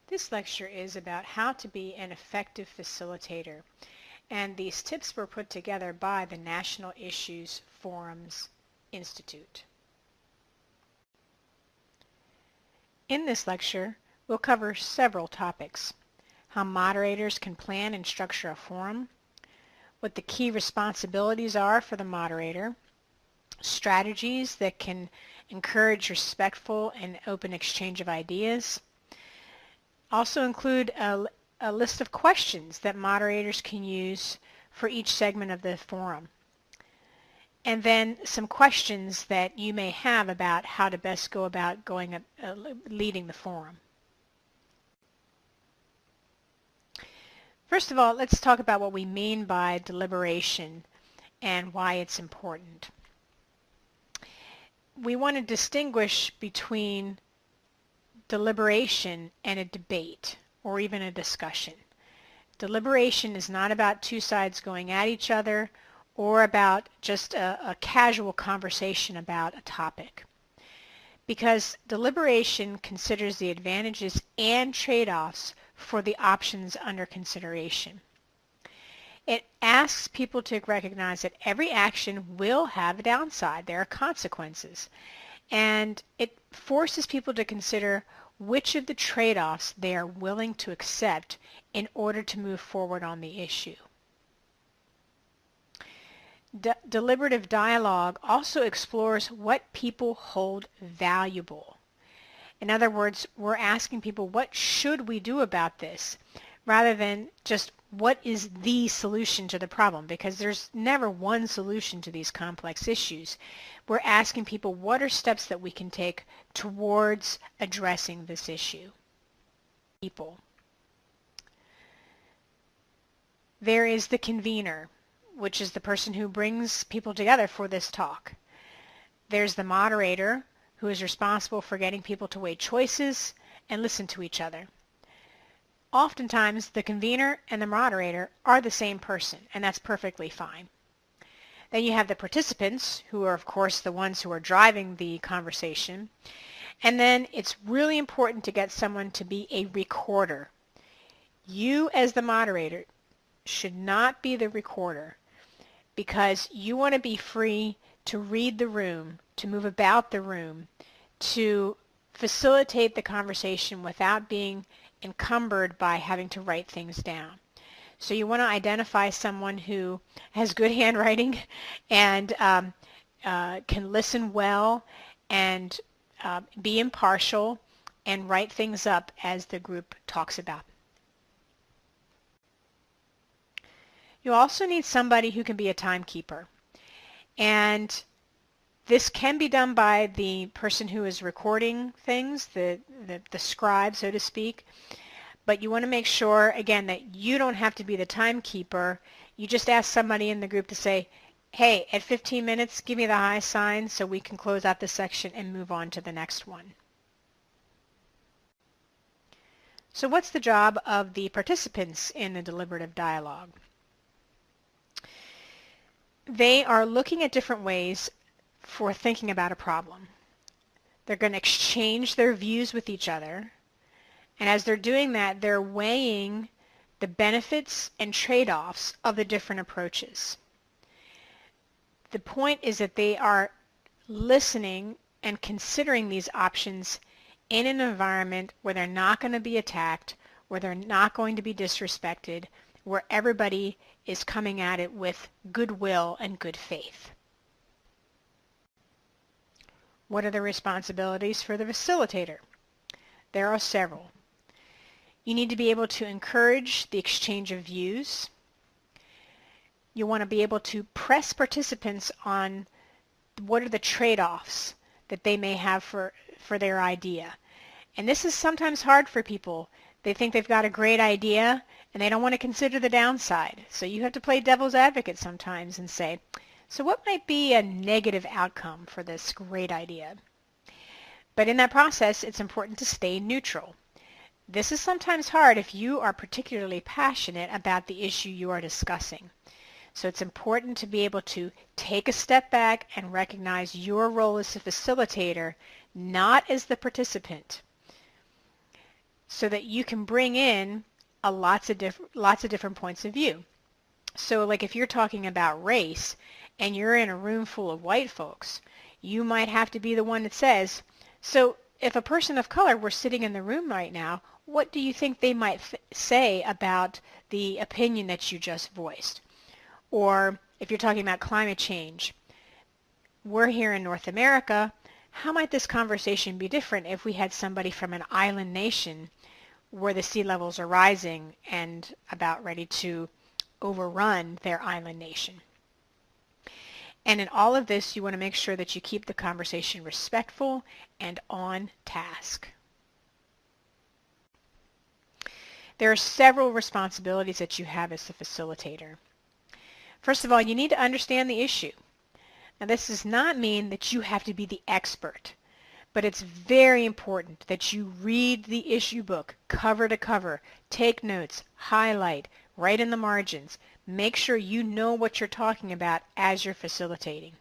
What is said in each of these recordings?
This lecture is about how to be an effective facilitator, and these tips were put together by the National Issues Forums Institute. In this lecture, we'll cover several topics: how moderators can plan and structure a forum, what the key responsibilities are for the moderator, strategies that can encourage respectful and open exchange of ideas. Also include a list of questions that moderators can use for each segment of the forum. And then some questions that you may have about how to best go about leading the forum. First of all, let's talk about what we mean by deliberation and why it's important. We want to distinguish between deliberation and a debate or even a discussion. Deliberation is not about two sides going at each other or about just a casual conversation about a topic, because deliberation considers the advantages and trade-offs for the options under consideration. It asks people to recognize that every action will have a downside. There are consequences. And it forces people to consider which of the trade-offs they are willing to accept in order to move forward on the issue. Deliberative dialogue also explores what people hold valuable. In other words, we're asking people, what should we do about this, rather than just what is the solution to the problem, because there's never one solution to these complex issues. We're asking people, what are steps that we can take towards addressing this issue? There is the convener, which is the person who brings people together for this talk. There's the moderator, who is responsible for getting people to weigh choices and listen to each other. Oftentimes, the convener and the moderator are the same person, and that's perfectly fine. Then you have the participants, who are, of course, the ones who are driving the conversation. And then it's really important to get someone to be a recorder. You, as the moderator, should not be the recorder, because you want to be free to read the room, to move about the room, to facilitate the conversation without being encumbered by having to write things down. So you want to identify someone who has good handwriting and can listen well and be impartial and write things up as the group talks about. You also need somebody who can be a timekeeper. And this can be done by the person who is recording things, the scribe, so to speak. But you want to make sure, again, that you don't have to be the timekeeper. You just ask somebody in the group to say, hey, at 15 minutes, give me the high sign so we can close out this section and move on to the next one. So what's the job of the participants in a deliberative dialogue? They are looking at different ways for thinking about a problem. They're going to exchange their views with each other, and as they're doing that, they're weighing the benefits and trade-offs of the different approaches. The point is that they are listening and considering these options in an environment where they're not going to be attacked, where they're not going to be disrespected, where everybody is coming at it with goodwill and good faith. What are the responsibilities for the facilitator? There are several. You need to be able to encourage the exchange of views. You want to be able to press participants on what are the trade-offs that they may have for their idea. And this is sometimes hard for people. They think they've got a great idea and they don't want to consider the downside. So you have to play devil's advocate sometimes and say, so what might be a negative outcome for this great idea? But in that process, it's important to stay neutral. This is sometimes hard if you are particularly passionate about the issue you are discussing. So it's important to be able to take a step back and recognize your role as a facilitator, not as the participant. so that you can bring in lots of different points of view. So like if you're talking about race and you're in a room full of white folks, you might have to be the one that says, so if a person of color were sitting in the room right now, what do you think they might say about the opinion that you just voiced? Or if you're talking about climate change, we're here in North America, how might this conversation be different if we had somebody from an island nation where the sea levels are rising and about ready to overrun their island nation? And in all of this, you want to make sure that you keep the conversation respectful and on task. There are several responsibilities that you have as the facilitator. First of all, you need to understand the issue. Now, this does not mean that you have to be the expert, but it's very important that you read the issue book cover to cover, take notes, highlight, write in the margins. Make sure you know what you're talking about as you're facilitating.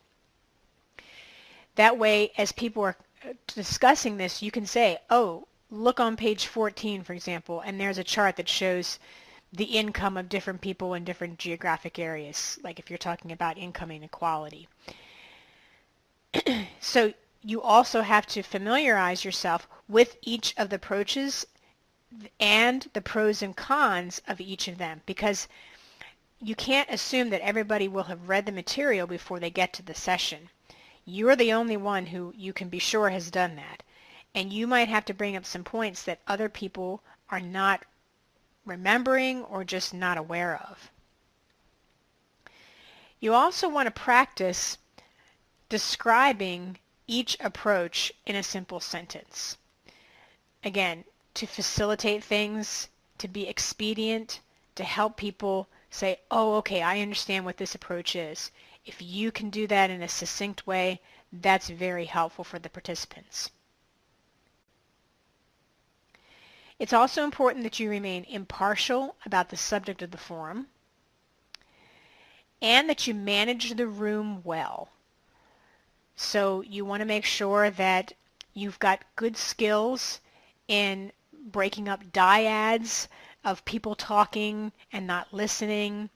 That way, as people are discussing this, you can say, oh, look on page 14, for example, and there's a chart that shows the income of different people in different geographic areas, like if you're talking about income inequality. So you also have to familiarize yourself with each of the approaches and the pros and cons of each of them, because you can't assume that everybody will have read the material before they get to the session. You're the only one who you can be sure has done that. And you might have to bring up some points that other people are not remembering or just not aware of. You also want to practice describing each approach in a simple sentence. Again, to facilitate things, to be expedient, to help people say, oh, okay, I understand what this approach is. If you can do that in a succinct way, that's very helpful for the participants. It's also important that you remain impartial about the subject of the forum and that you manage the room well. So you want to make sure that you've got good skills in breaking up dyads of people talking and not listening,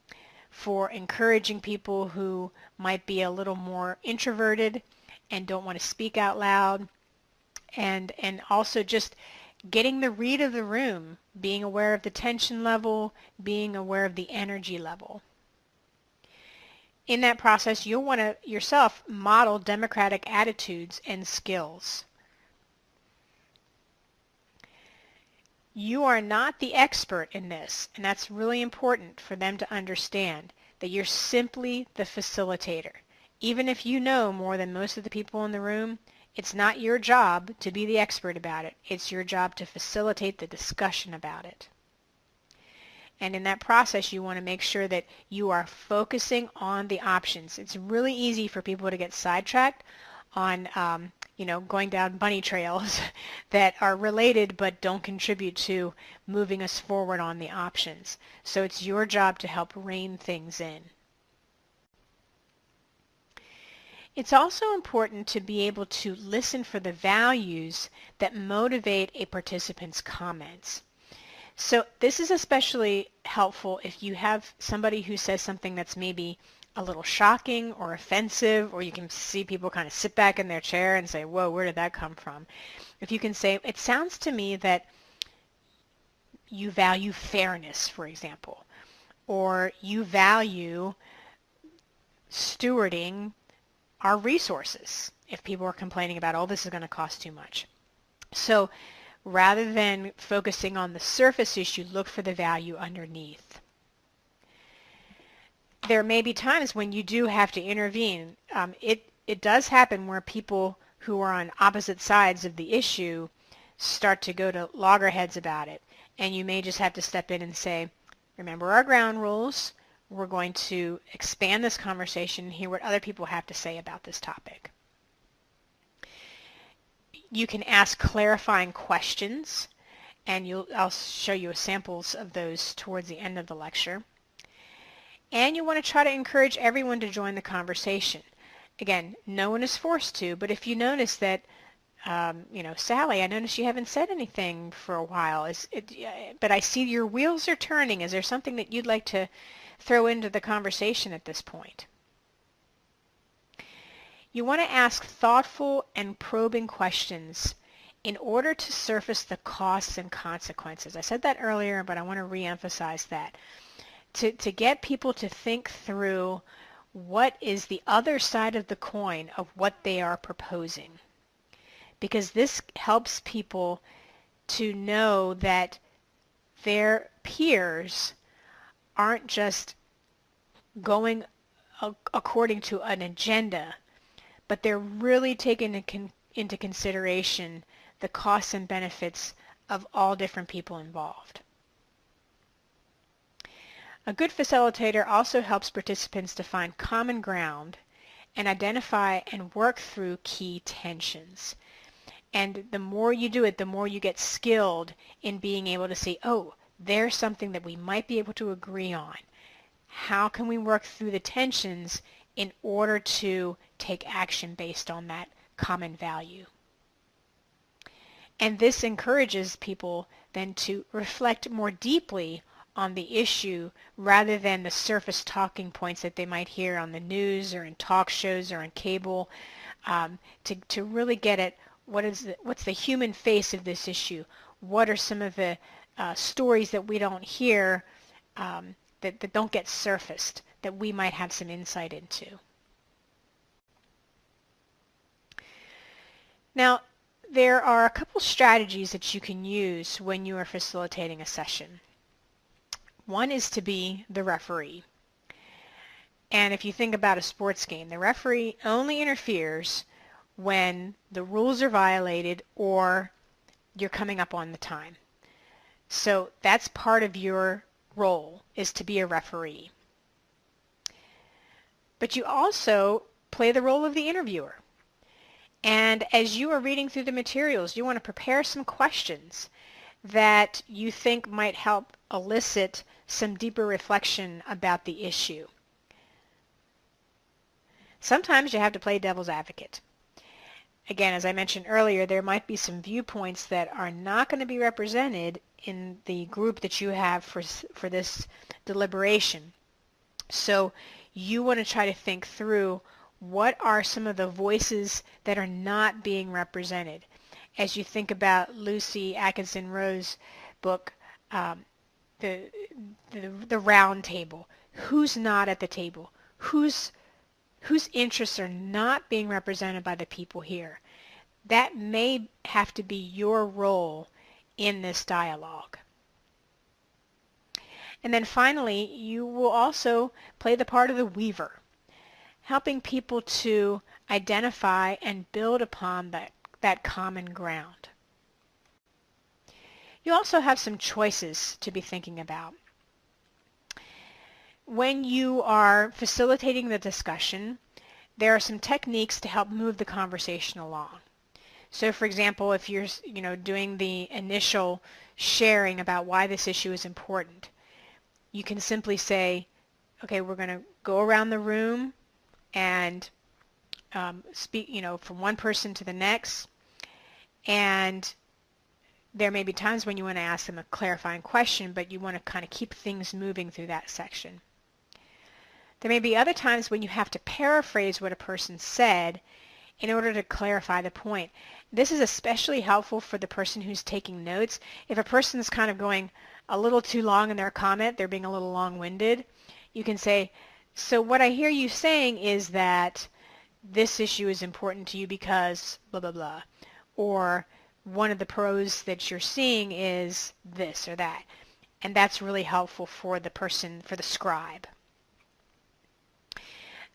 for encouraging people who might be a little more introverted and don't want to speak out loud, and also just getting the read of the room, being aware of the tension level, being aware of the energy level. In that process, you'll want to yourself model democratic attitudes and skills. You are not the expert in this, and that's really important for them to understand, that you're simply the facilitator. Even if you know more than most of the people in the room, it's not your job to be the expert about it. It's your job to facilitate the discussion about it. And in that process, you want to make sure that you are focusing on the options. It's really easy for people to get sidetracked on going down bunny trails that are related but don't contribute to moving us forward on the options. So it's your job to help rein things in. It's also important to be able to listen for the values that motivate a participant's comments. So this is especially helpful if you have somebody who says something that's maybe a little shocking or offensive, or you can see people kind of sit back in their chair and say, whoa, where did that come from? If you can say, it sounds to me that you value fairness, for example, or you value stewarding our resources, if people are complaining about, oh, this is going to cost too much. So rather than focusing on the surface issue, look for the value underneath. There may be times when you do have to intervene. It does happen where people who are on opposite sides of the issue start to go to loggerheads about it. And you may just have to step in and say, remember our ground rules. We're going to expand this conversation and hear what other people have to say about this topic. You can ask clarifying questions, and I'll show you samples of those towards the end of the lecture. And you want to try to encourage everyone to join the conversation. Again, no one is forced to, but if you notice that Sally, I noticed you haven't said anything for a while. But I see your wheels are turning. Is there something that you'd like to throw into the conversation at this point? You want to ask thoughtful and probing questions in order to surface the costs and consequences. I said that earlier, but I want to reemphasize that. To get people to think through what is the other side of the coin of what they are proposing. Because this helps people to know that their peers aren't just going according to an agenda, but they're really taking into consideration the costs and benefits of all different people involved. A good facilitator also helps participants to find common ground and identify and work through key tensions. And the more you do it, the more you get skilled in being able to see, oh, there's something that we might be able to agree on. How can we work through the tensions in order to take action based on that common value? And this encourages people then to reflect more deeply on the issue rather than the surface talking points that they might hear on the news or in talk shows or on cable, to really get at what's the human face of this issue. What are some of the stories that we don't hear, that don't get surfaced, that we might have some insight into. Now, there are a couple strategies that you can use when you are facilitating a session. One is to be the referee. And if you think about a sports game, the referee only interferes when the rules are violated or you're coming up on the time. So that's part of your role, is to be a referee. But you also play the role of the interviewer. And as you are reading through the materials, you want to prepare some questions that you think might help elicit some deeper reflection about the issue. Sometimes you have to play devil's advocate. Again, as I mentioned earlier, there might be some viewpoints that are not going to be represented in the group that you have for this deliberation. So you want to try to think through what are some of the voices that are not being represented. As you think about Lucy Atkinson Rowe's book, the round table, who's not at the table, whose interests are not being represented by the people here. That may have to be your role in this dialogue. And then finally, you will also play the part of the weaver, helping people to identify and build upon that common ground. You also have some choices to be thinking about. When you are facilitating the discussion, there are some techniques to help move the conversation along. So for example, if you're doing the initial sharing about why this issue is important, you can simply say, okay, we're going to go around the room and speak, from one person to the next, and there may be times when you want to ask them a clarifying question, but you want to kind of keep things moving through that section. There may be other times when you have to paraphrase what a person said in order to clarify the point. This is especially helpful for the person who's taking notes. If a person is kind of going a little too long in their comment, they're being a little long-winded, you can say, so what I hear you saying is that this issue is important to you because blah, blah, blah. Or one of the pros that you're seeing is this or that. And that's really helpful for the person, for the scribe.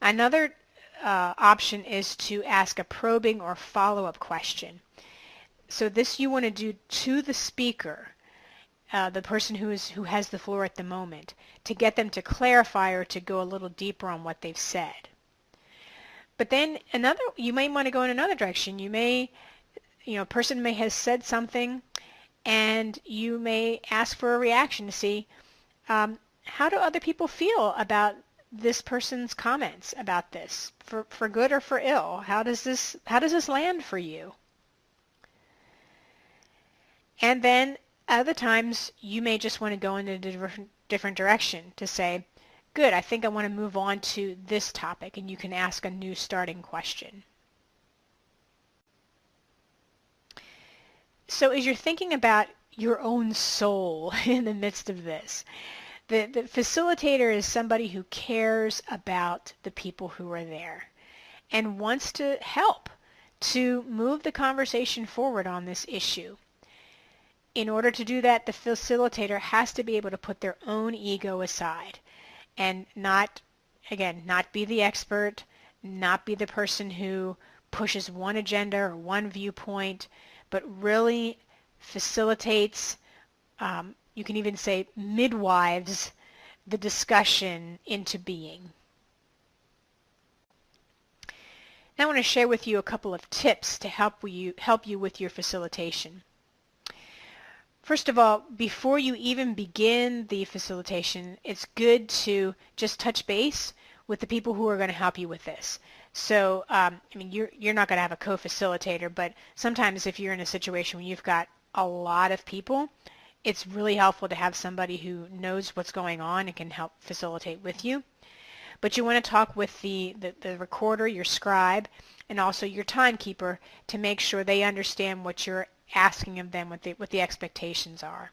Another option is to ask a probing or follow-up question. So this you want to do to the speaker, the person who has the floor at the moment, to get them to clarify or to go a little deeper on what they've said. But then you may want to go in another direction. You may, a person may have said something, and you may ask for a reaction to see how do other people feel about this person's comments about this, for good or for ill. How does this land for you? And then other times you may just want to go in a different direction to say, good, I think I want to move on to this topic, and you can ask a new starting question. So as you're thinking about your own soul in the midst of this, the facilitator is somebody who cares about the people who are there and wants to help to move the conversation forward on this issue. In order to do that, the facilitator has to be able to put their own ego aside and not be the expert, not be the person who pushes one agenda or one viewpoint, but really facilitates, you can even say midwives, the discussion into being. Now I want to share with you a couple of tips to help you with your facilitation. First of all, before you even begin the facilitation, it's good to just touch base with the people who are going to help you with this. So, you're not going to have a co-facilitator, but sometimes if you're in a situation where you've got a lot of people, it's really helpful to have somebody who knows what's going on and can help facilitate with you. But you want to talk with the recorder, your scribe, and also your timekeeper to make sure they understand what you're asking of them, what the expectations are.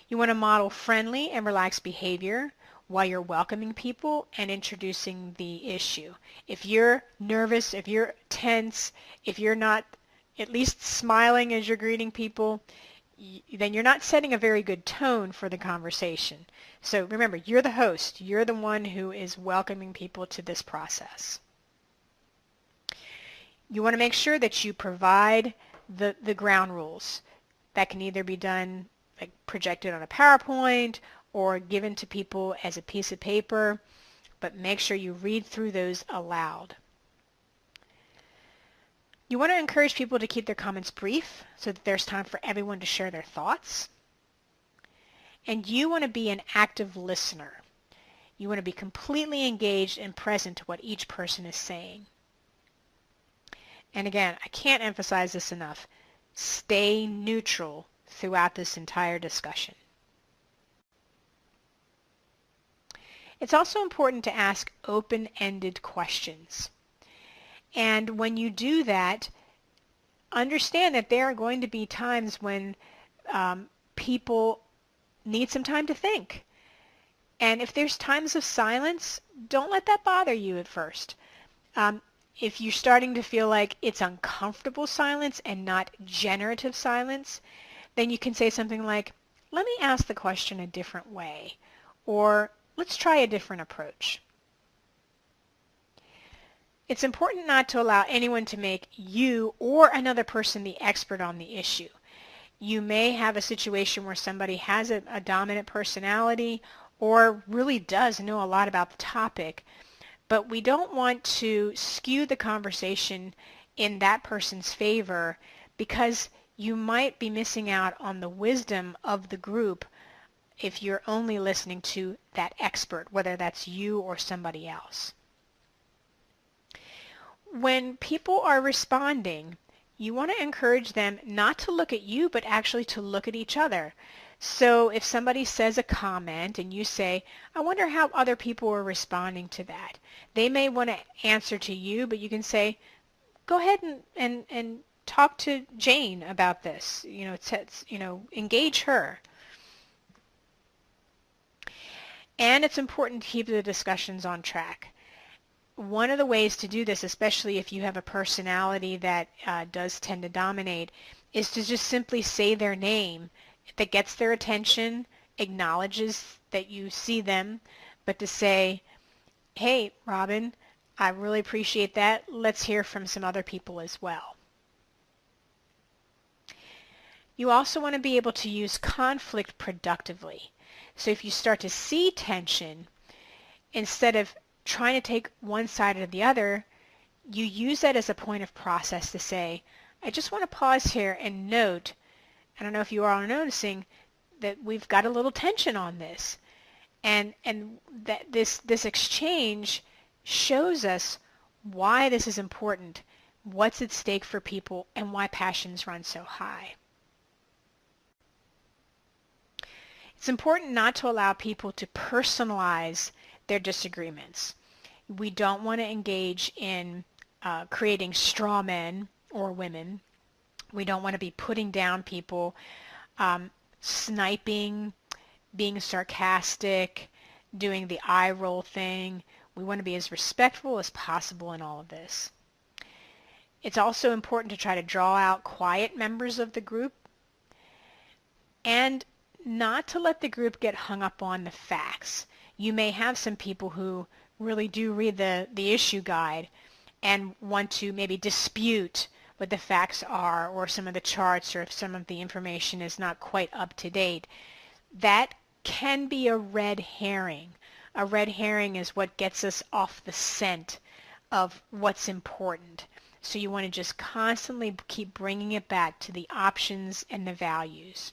You want to model friendly and relaxed behavior while you're welcoming people and introducing the issue. If you're nervous, if you're tense, if you're not at least smiling as you're greeting people, then you're not setting a very good tone for the conversation. So remember, you're the host. You're the one who is welcoming people to this process. You want to make sure that you provide the ground rules. That can either be done like projected on a PowerPoint or given to people as a piece of paper, but make sure you read through those aloud. You want to encourage people to keep their comments brief so that there's time for everyone to share their thoughts. And you want to be an active listener. You want to be completely engaged and present to what each person is saying. And again, I can't emphasize this enough. Stay neutral throughout this entire discussion. It's also important to ask open-ended questions. And when you do that, understand that there are going to be times when people need some time to think. And if there's times of silence, don't let that bother you at first. If you're starting to feel like it's uncomfortable silence and not generative silence, then you can say something like, let me ask the question a different way, or let's try a different approach. It's important not to allow anyone to make you or another person the expert on the issue. You may have a situation where somebody has a dominant personality or really does know a lot about the topic, but we don't want to skew the conversation in that person's favor because you might be missing out on the wisdom of the group if you're only listening to that expert, whether that's you or somebody else. When people are responding, you want to encourage them not to look at you, but actually to look at each other. So if somebody says a comment and you say, I wonder how other people are responding to that. They may want to answer to you, but you can say, go ahead and talk to Jane about this. Engage her. And it's important to keep the discussions on track. One of the ways to do this, especially if you have a personality that does tend to dominate, is to just simply say their name that gets their attention, acknowledges that you see them, but to say, hey, Robin, I really appreciate that. Let's hear from some other people as well. You also want to be able to use conflict productively. So if you start to see tension, instead of trying to take one side or the other, you use that as a point of process to say, I just want to pause here and note, I don't know if you are all noticing, that we've got a little tension on this. And that this exchange shows us why this is important, what's at stake for people, and why passions run so high. It's important not to allow people to personalize their disagreements. We don't want to engage in creating straw men or women. We don't want to be putting down people, sniping, being sarcastic, doing the eye roll thing. We want to be as respectful as possible in all of this. It's also important to try to draw out quiet members of the group and not to let the group get hung up on the facts. You may have some people who really do read the issue guide and want to maybe dispute what the facts are, or some of the charts, or if some of the information is not quite up to date. That can be a red herring. A red herring is what gets us off the scent of what's important. So you want to just constantly keep bringing it back to the options and the values.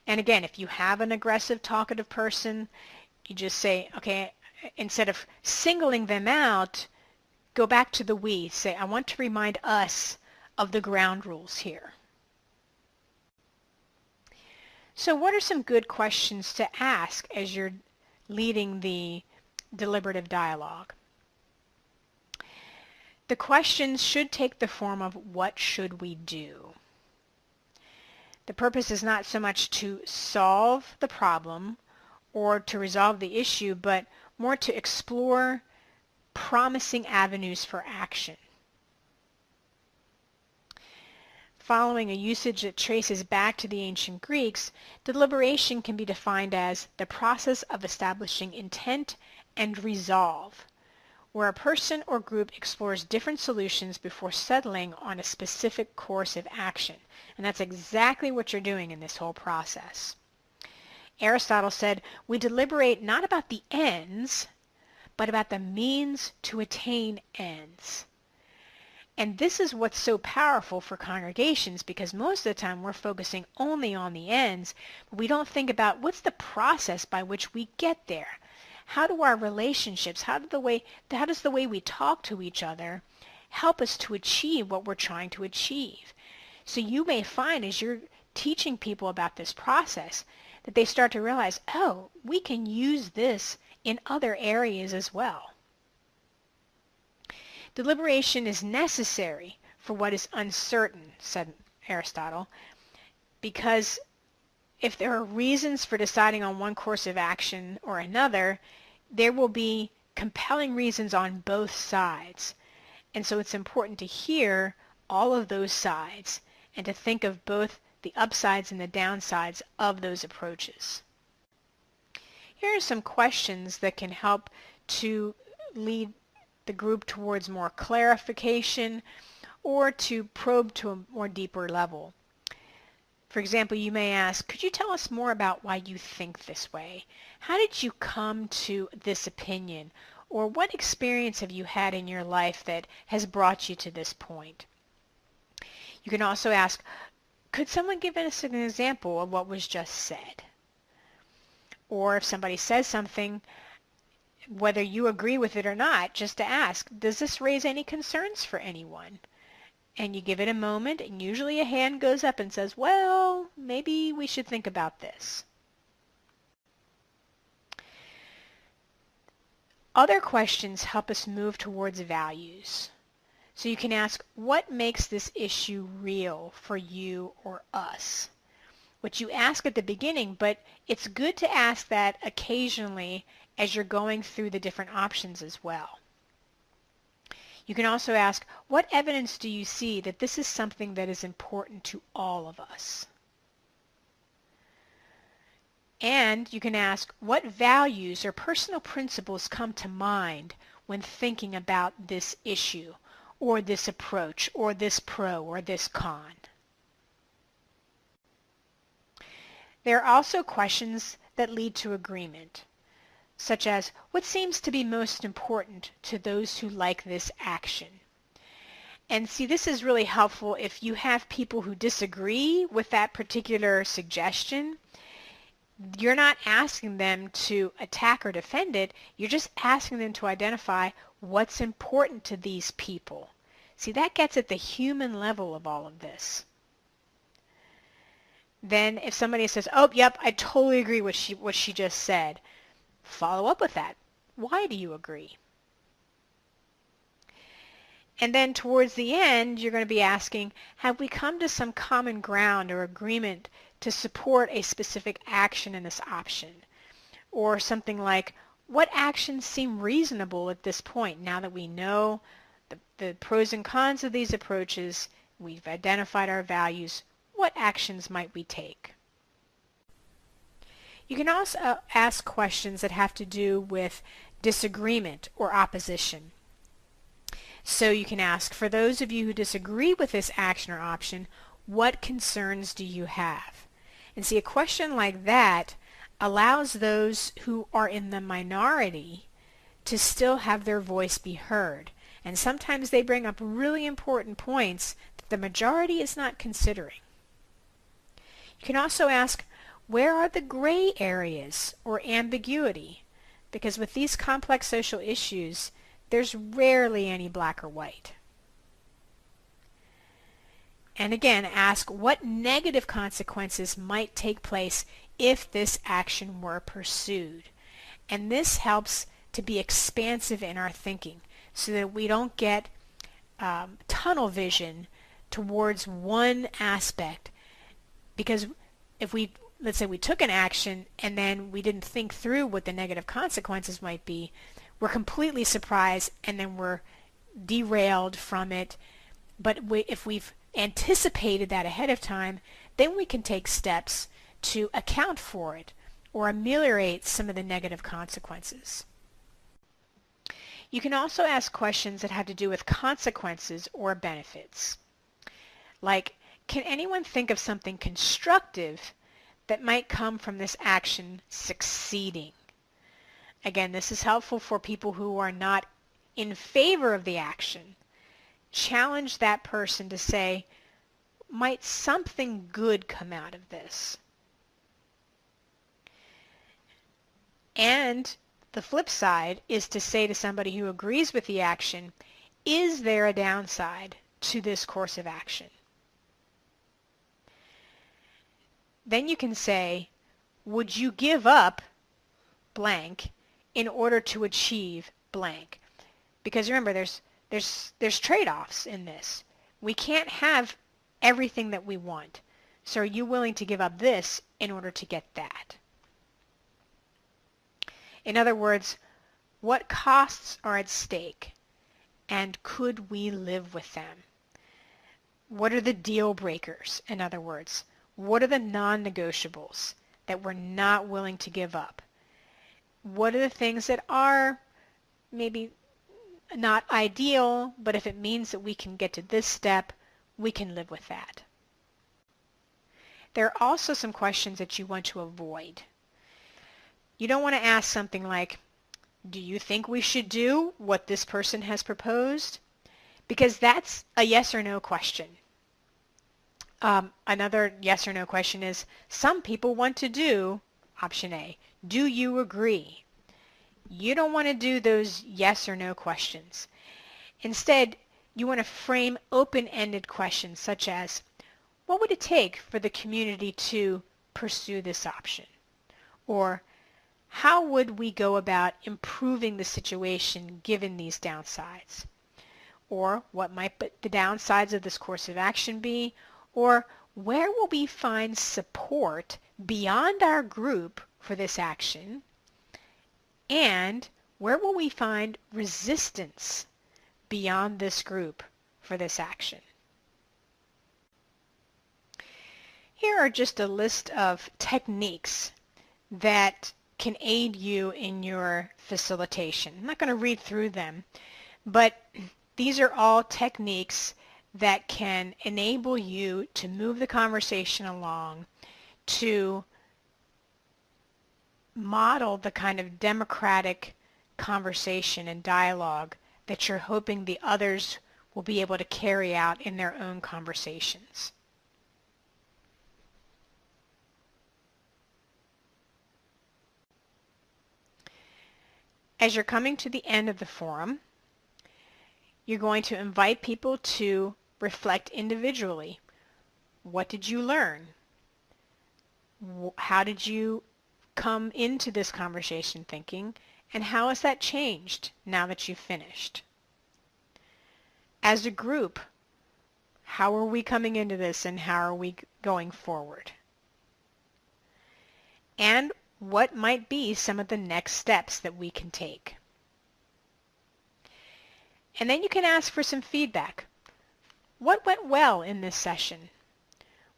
And again, if you have an aggressive, talkative person, you just say, okay, instead of singling them out, go back to the we. Say, I want to remind us of the ground rules here. So what are some good questions to ask as you're leading the deliberative dialogue? The questions should take the form of what should we do? The purpose is not so much to solve the problem or to resolve the issue, but more to explore promising avenues for action. Following a usage that traces back to the ancient Greeks, deliberation can be defined as the process of establishing intent and resolve, where a person or group explores different solutions before settling on a specific course of action. And that's exactly what you're doing in this whole process. Aristotle said, we deliberate not about the ends, but about the means to attain ends. And this is what's so powerful for congregations, because most of the time we're focusing only on the ends, but we don't think about what's the process by which we get there. How do our relationships, how does the way we talk to each other help us to achieve what we're trying to achieve? So you may find as you're teaching people about this process that they start to realize, oh, we can use this in other areas as well. Deliberation is necessary for what is uncertain, said Aristotle, because if there are reasons for deciding on one course of action or another, there will be compelling reasons on both sides. And so it's important to hear all of those sides and to think of both the upsides and the downsides of those approaches. Here are some questions that can help to lead the group towards more clarification or to probe to a more deeper level. For example, you may ask, could you tell us more about why you think this way? How did you come to this opinion? Or what experience have you had in your life that has brought you to this point? You can also ask, could someone give us an example of what was just said? Or if somebody says something, whether you agree with it or not, just to ask, does this raise any concerns for anyone? And you give it a moment, and usually a hand goes up and says, well, maybe we should think about this. Other questions help us move towards values. So you can ask, what makes this issue real for you or us? Which you ask at the beginning, but it's good to ask that occasionally as you're going through the different options as well. You can also ask, what evidence do you see that this is something that is important to all of us? And you can ask, what values or personal principles come to mind when thinking about this issue, or this approach, or this pro, or this con? There are also questions that lead to agreement, such as, what seems to be most important to those who like this action? And see, this is really helpful if you have people who disagree with that particular suggestion. You're not asking them to attack or defend it. You're just asking them to identify what's important to these people. See, that gets at the human level of all of this. Then if somebody says, oh, yep, I totally agree with what she just said, follow up with that. Why do you agree? And then towards the end, you're going to be asking, have we come to some common ground or agreement to support a specific action in this option? Or something like, what actions seem reasonable at this point now that we know the pros and cons of these approaches, we've identified our values, what actions might we take? You can also ask questions that have to do with disagreement or opposition. So you can ask, for those of you who disagree with this action or option, what concerns do you have? And see, a question like that allows those who are in the minority to still have their voice be heard. And sometimes they bring up really important points that the majority is not considering. You can also ask, where are the gray areas or ambiguity? Because with these complex social issues, there's rarely any black or white. And again, ask what negative consequences might take place if this action were pursued. And this helps to be expansive in our thinking so that we don't get tunnel vision towards one aspect. Because if let's say we took an action and then we didn't think through what the negative consequences might be, we're completely surprised and then we're derailed from it. But if we've anticipated that ahead of time, then we can take steps to account for it or ameliorate some of the negative consequences. You can also ask questions that have to do with consequences or benefits. Like, can anyone think of something constructive that might come from this action succeeding? Again, this is helpful for people who are not in favor of the action. Challenge that person to say, might something good come out of this? And the flip side is to say to somebody who agrees with the action, is there a downside to this course of action? Then you can say, would you give up blank in order to achieve blank? Because remember, there's trade-offs in this. We can't have everything that we want. So are you willing to give up this in order to get that? In other words, what costs are at stake and could we live with them? What are the deal breakers? In other words, what are the non-negotiables that we're not willing to give up? What are the things that are maybe not ideal, but if it means that we can get to this step, we can live with that? There are also some questions that you want to avoid. You don't want to ask something like, do you think we should do what this person has proposed? Because that's a yes or no question. Another yes or no question is, some people want to do option A. Do you agree? You don't want to do those yes or no questions. Instead, you want to frame open-ended questions such as, what would it take for the community to pursue this option? Or, how would we go about improving the situation given these downsides? Or, what might the downsides of this course of action be? Or, where will we find support beyond our group for this action? And where will we find resistance beyond this group for this action? Here are just a list of techniques that can aid you in your facilitation. I'm not going to read through them, but these are all techniques that can enable you to move the conversation along, to model the kind of democratic conversation and dialogue that you're hoping the others will be able to carry out in their own conversations. As you're coming to the end of the forum, you're going to invite people to reflect individually. What did you learn? How did you come into this conversation thinking, and how has that changed now that you've finished? As a group, how are we coming into this and how are we going forward? And what might be some of the next steps that we can take? And then you can ask for some feedback. What went well in this session?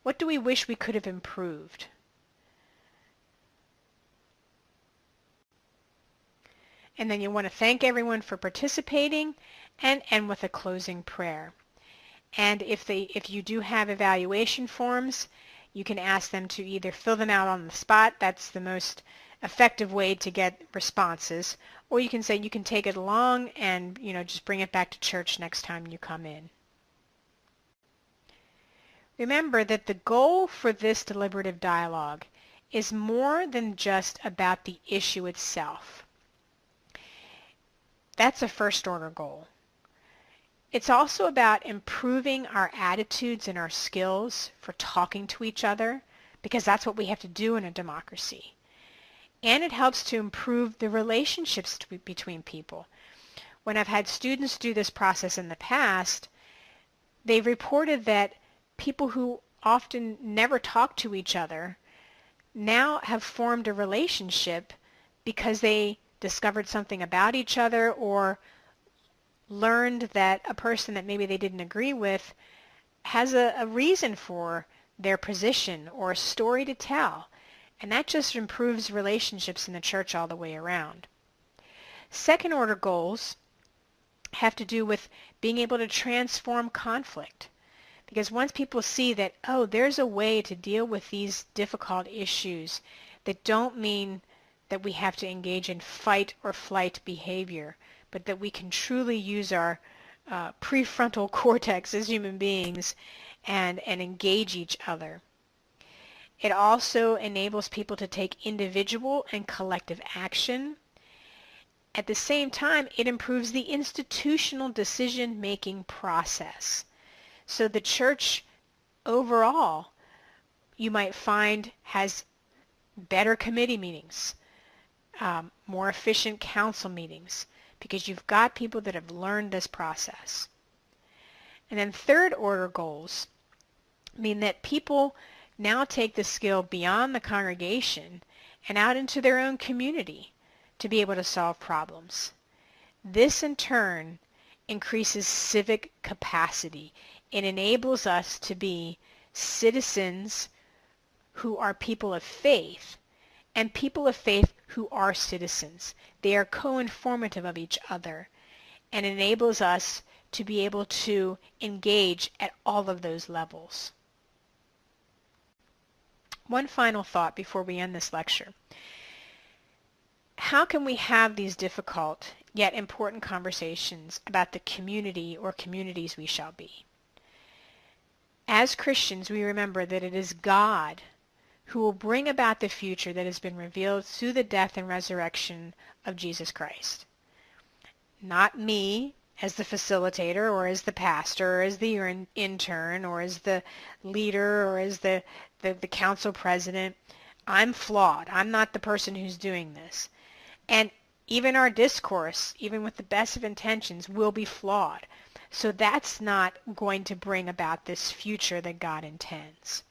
What do we wish we could have improved? And then you want to thank everyone for participating and end with a closing prayer. And if you do have evaluation forms, you can ask them to either fill them out on the spot. That's the most effective way to get responses. Or you can say you can take it along and just bring it back to church next time you come in. Remember that the goal for this deliberative dialogue is more than just about the issue itself. That's a first order goal. It's also about improving our attitudes and our skills for talking to each other, because that's what we have to do in a democracy. And it helps to improve the relationships between people. When I've had students do this process in the past, they've reported that people who often never talk to each other now have formed a relationship because they discovered something about each other or learned that a person that maybe they didn't agree with has a reason for their position or a story to tell. And that just improves relationships in the church all the way around. Second order goals have to do with being able to transform conflict. Because once people see that, oh, there's a way to deal with these difficult issues that don't mean that we have to engage in fight or flight behavior, but that we can truly use our prefrontal cortex as human beings and engage each other. It also enables people to take individual and collective action. At the same time, it improves the institutional decision-making process. So the church overall, you might find, has better committee meetings, more efficient council meetings, because you've got people that have learned this process. And then third order goals mean that people now take the skill beyond the congregation and out into their own community to be able to solve problems. This in turn increases civic capacity. It enables us to be citizens who are people of faith and people of faith who are citizens. They are co-informative of each other and enables us to be able to engage at all of those levels. One final thought before we end this lecture. How can we have these difficult yet important conversations about the community or communities we shall be? As Christians, we remember that it is God who will bring about the future that has been revealed through the death and resurrection of Jesus Christ. Not me as the facilitator or as the pastor or as the intern or as the leader or as the council president. I'm flawed. I'm not the person who's doing this. And even our discourse, even with the best of intentions, will be flawed. So that's not going to bring about this future that God intends.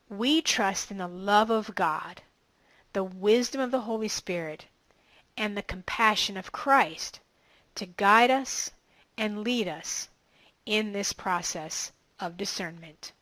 We trust in the love of God, the wisdom of the Holy Spirit, and the compassion of Christ to guide us and lead us in this process of discernment.